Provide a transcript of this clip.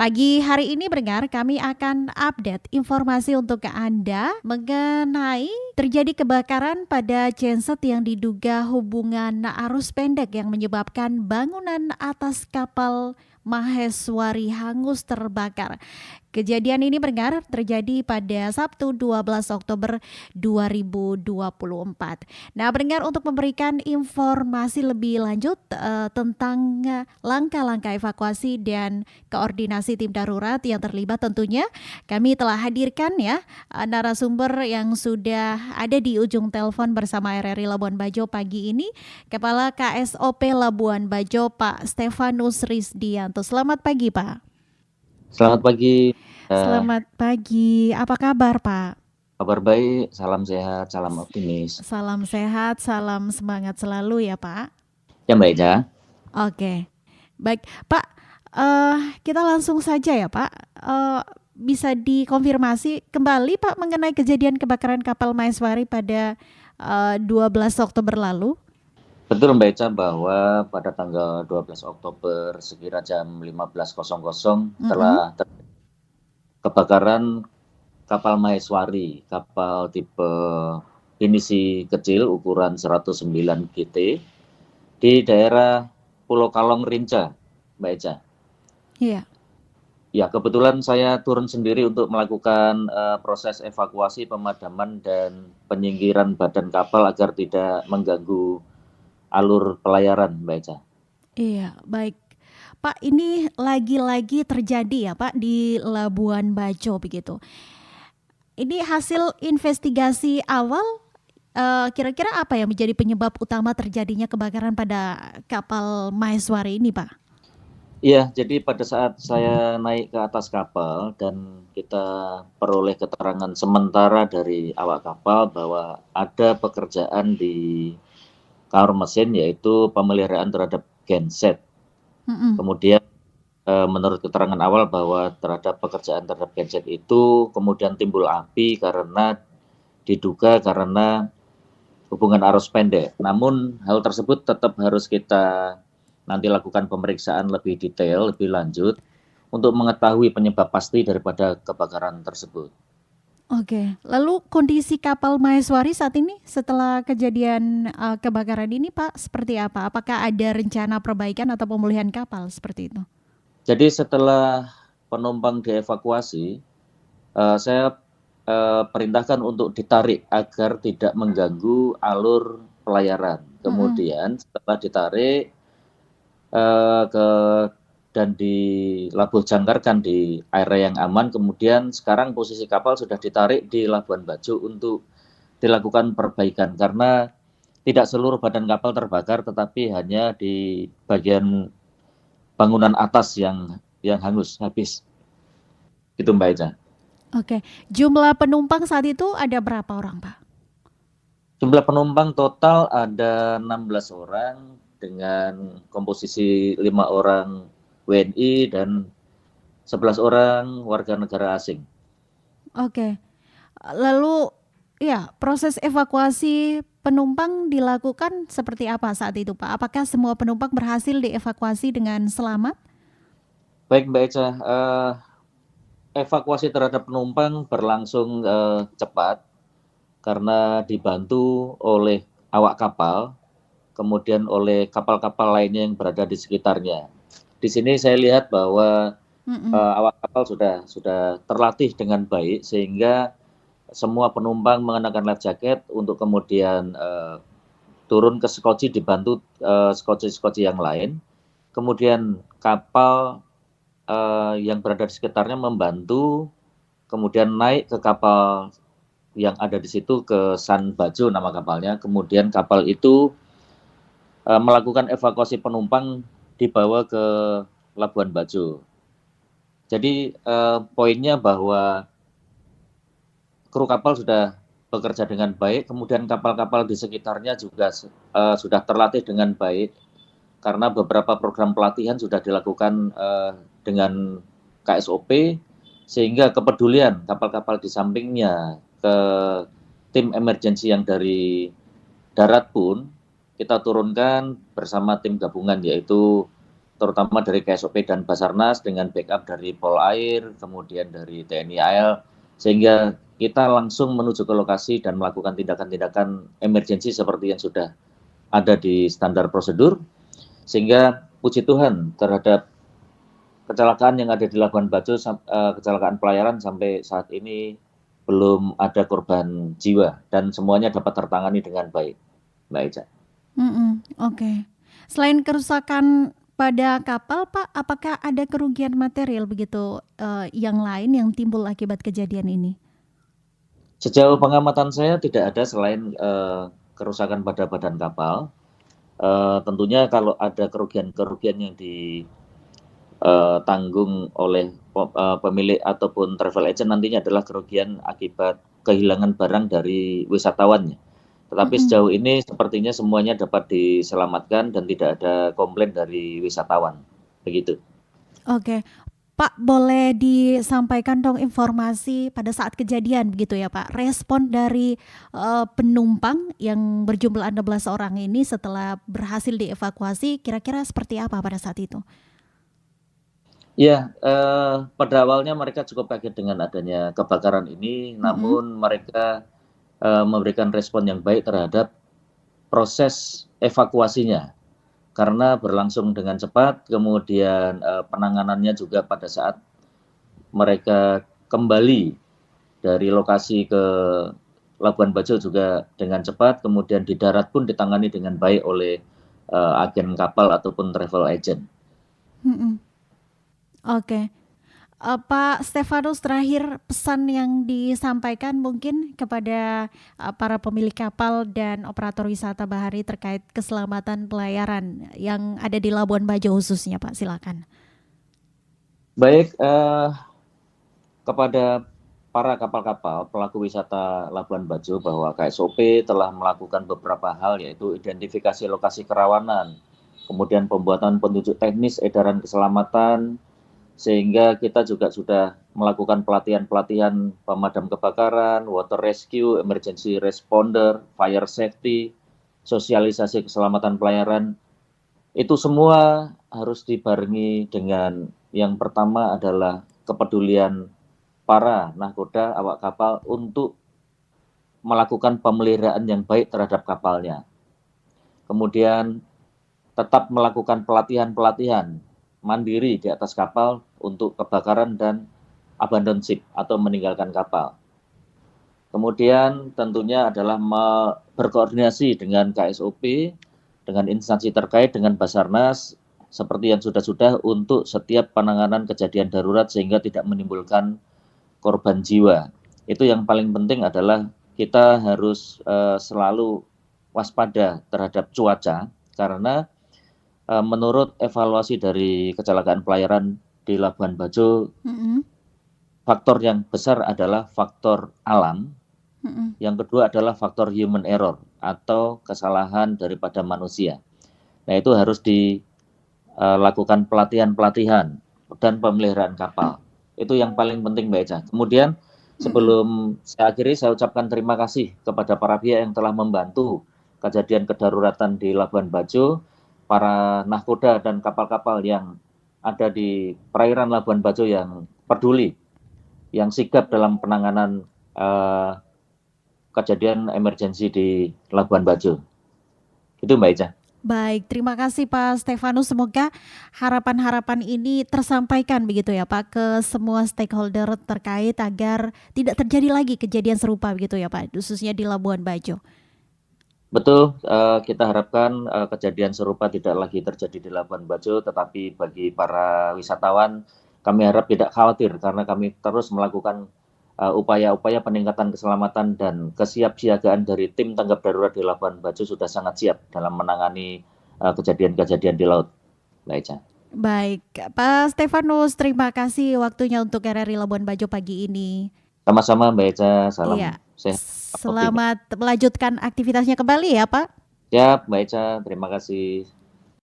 Pagi hari ini pendengar, kami akan update informasi untuk ke Anda mengenai terjadi kebakaran pada genset yang diduga hubungan arus pendek yang menyebabkan bangunan atas kapal Maheswari hangus terbakar. Kejadian ini pendengar terjadi pada Sabtu 12 Oktober 2024. Nah, pendengar, untuk memberikan informasi lebih lanjut tentang langkah-langkah evakuasi dan koordinasi tim darurat yang terlibat, tentunya kami telah hadirkan ya narasumber yang sudah ada di ujung telepon bersama RRI Labuan Bajo pagi ini, Kepala KSOP Labuan Bajo Pak Stefanus Rizdianto. Selamat pagi, Pak. Selamat pagi. Selamat pagi. Apa kabar, Pak? Kabar baik, salam sehat, salam optimis. Salam sehat, salam semangat selalu ya, Pak. Ya, Mbak Eja. Oke. Baik, Pak. Kita langsung saja ya, Pak. Bisa dikonfirmasi kembali, Pak, mengenai kejadian kebakaran kapal Maheswari pada 12 Oktober lalu? Betul, Mbak Eja, bahwa pada tanggal 12 Oktober sekira jam 15.00 telah kebakaran kapal Maheswari, kapal tipe pinisi kecil ukuran 109 GT di daerah Pulau Kalong Rinca, Mbak Eja. Iya. Ya, kebetulan saya turun sendiri untuk melakukan proses evakuasi, pemadaman, dan penyingkiran badan kapal agar tidak mengganggu alur pelayaran, Mbak Eja. Iya, baik. Pak, ini lagi-lagi terjadi ya, Pak, di Labuan Bajo begitu. Ini hasil investigasi awal, kira-kira apa yang menjadi penyebab utama terjadinya kebakaran pada kapal Maheswari ini, Pak? Iya, jadi pada saat saya naik ke atas kapal dan kita peroleh keterangan sementara dari awak kapal bahwa ada pekerjaan di kamar mesin, yaitu pemeliharaan terhadap genset. Kemudian menurut keterangan awal bahwa terhadap pekerjaan terhadap genset itu kemudian timbul api karena diduga karena hubungan arus pendek. Namun hal tersebut tetap harus kita nanti lakukan pemeriksaan lebih detail, lebih lanjut untuk mengetahui penyebab pasti daripada kebakaran tersebut. Oke, lalu kondisi kapal Maheswari saat ini setelah kejadian kebakaran ini, Pak, seperti apa? Apakah ada rencana perbaikan atau pemulihan kapal seperti itu? Jadi setelah penumpang dievakuasi, saya perintahkan untuk ditarik agar tidak mengganggu alur pelayaran. Kemudian setelah ditarik dan dilabuh jangkarkan di area yang aman, kemudian sekarang posisi kapal sudah ditarik di Labuan Bajo untuk dilakukan perbaikan, karena tidak seluruh badan kapal terbakar, tetapi hanya di bagian bangunan atas yang hangus habis. Gitu, Mbak Eja. Oke, jumlah penumpang saat itu ada berapa orang, Pak? Jumlah penumpang total ada 16 orang dengan komposisi 5 orang WNI dan 11 orang warga negara asing. Oke, lalu ya proses evakuasi penumpang dilakukan seperti apa saat itu, Pak? Apakah semua penumpang berhasil dievakuasi dengan selamat? Baik, Mbak Eca, evakuasi terhadap penumpang berlangsung cepat karena dibantu oleh awak kapal, kemudian oleh kapal-kapal lainnya yang berada di sekitarnya. Di sini saya lihat bahwa awak kapal sudah terlatih dengan baik, sehingga semua penumpang mengenakan life jacket untuk kemudian turun ke skoci dibantu skoci-skoci yang lain. Kemudian kapal yang berada di sekitarnya membantu, kemudian naik ke kapal yang ada di situ, ke San Bajo nama kapalnya. Kemudian kapal itu melakukan evakuasi penumpang dibawa ke Labuan Bajo. Jadi poinnya bahwa kru kapal sudah bekerja dengan baik, kemudian kapal-kapal di sekitarnya juga sudah terlatih dengan baik, karena beberapa program pelatihan sudah dilakukan dengan KSOP, sehingga kepedulian kapal-kapal di sampingnya ke tim emergensi yang dari darat pun kita turunkan bersama tim gabungan, yaitu terutama dari KSOP dan Basarnas dengan backup dari Polair, kemudian dari TNI AL, sehingga kita langsung menuju ke lokasi dan melakukan tindakan-tindakan emergensi seperti yang sudah ada di standar prosedur, sehingga puji Tuhan terhadap kecelakaan yang ada di Labuan Bajo, kecelakaan pelayaran sampai saat ini belum ada korban jiwa dan semuanya dapat tertangani dengan baik, Mbak Eca. Oke. Selain kerusakan pada kapal, Pak, apakah ada kerugian material begitu yang lain yang timbul akibat kejadian ini? Sejauh pengamatan saya tidak ada selain kerusakan pada badan kapal. Tentunya kalau ada kerugian-kerugian yang ditanggung oleh pemilik ataupun travel agent nantinya adalah kerugian akibat kehilangan barang dari wisatawannya. Tetapi sejauh ini sepertinya semuanya dapat diselamatkan dan tidak ada komplain dari wisatawan. Begitu. Oke. Pak, boleh disampaikan dong informasi pada saat kejadian begitu ya Pak, respon dari penumpang yang berjumlah 16 orang ini setelah berhasil dievakuasi, kira-kira seperti apa pada saat itu? Ya, pada awalnya mereka cukup kaget dengan adanya kebakaran ini, namun mereka memberikan respon yang baik terhadap proses evakuasinya. Karena berlangsung dengan cepat, kemudian penanganannya juga pada saat mereka kembali dari lokasi ke Labuan Bajo juga dengan cepat, kemudian di darat pun ditangani dengan baik oleh agen kapal ataupun travel agent. Oke. Pak Stefanus, terakhir pesan yang disampaikan mungkin kepada para pemilik kapal dan operator wisata bahari terkait keselamatan pelayaran yang ada di Labuan Bajo khususnya, Pak, silakan. Baik, kepada para kapal-kapal pelaku wisata Labuan Bajo bahwa KSOP telah melakukan beberapa hal, yaitu identifikasi lokasi kerawanan, kemudian pembuatan petunjuk teknis edaran keselamatan, sehingga kita juga sudah melakukan pelatihan-pelatihan pemadam kebakaran, water rescue, emergency responder, fire safety, sosialisasi keselamatan pelayaran. Itu semua harus dibarengi dengan yang pertama adalah kepedulian para nahkoda awak kapal untuk melakukan pemeliharaan yang baik terhadap kapalnya. Kemudian tetap melakukan pelatihan-pelatihan mandiri di atas kapal untuk kebakaran dan abandon ship atau meninggalkan kapal. Kemudian tentunya adalah berkoordinasi dengan KSOP, dengan instansi terkait, dengan Basarnas, seperti yang sudah-sudah untuk setiap penanganan kejadian darurat sehingga tidak menimbulkan korban jiwa. Itu yang paling penting adalah kita harus selalu waspada terhadap cuaca, karena menurut evaluasi dari kecelakaan pelayaran di Labuan Bajo, faktor yang besar adalah faktor alam, yang kedua adalah faktor human error atau kesalahan daripada manusia. Nah, itu harus dilakukan pelatihan-pelatihan dan pemeliharaan kapal. Itu yang paling penting, Mbak Eca. Kemudian sebelum saya akhiri, saya ucapkan terima kasih kepada para pihak yang telah membantu kejadian kedaruratan di Labuan Bajo, para nahkoda dan kapal-kapal yang ada di perairan Labuan Bajo yang peduli, yang sigap dalam penanganan kejadian emergensi di Labuan Bajo. Itu Mbak Eca. Baik, terima kasih Pak Stefanus. Semoga harapan-harapan ini tersampaikan begitu ya Pak ke semua stakeholder terkait agar tidak terjadi lagi kejadian serupa begitu ya Pak, khususnya di Labuan Bajo. Betul, kita harapkan kejadian serupa tidak lagi terjadi di Labuan Bajo, tetapi bagi para wisatawan kami harap tidak khawatir karena kami terus melakukan upaya-upaya peningkatan keselamatan dan kesiapsiagaan dari tim tanggap darurat di Labuan Bajo sudah sangat siap dalam menangani kejadian-kejadian di laut, Mbak Eca. Baik, Pak Stefanus, terima kasih waktunya untuk RRI Labuan Bajo pagi ini. Sama-sama Mbak Eca, salam sehat. Selamat melanjutkan aktivitasnya kembali ya Pak. Siap Mbak Eca, terima kasih.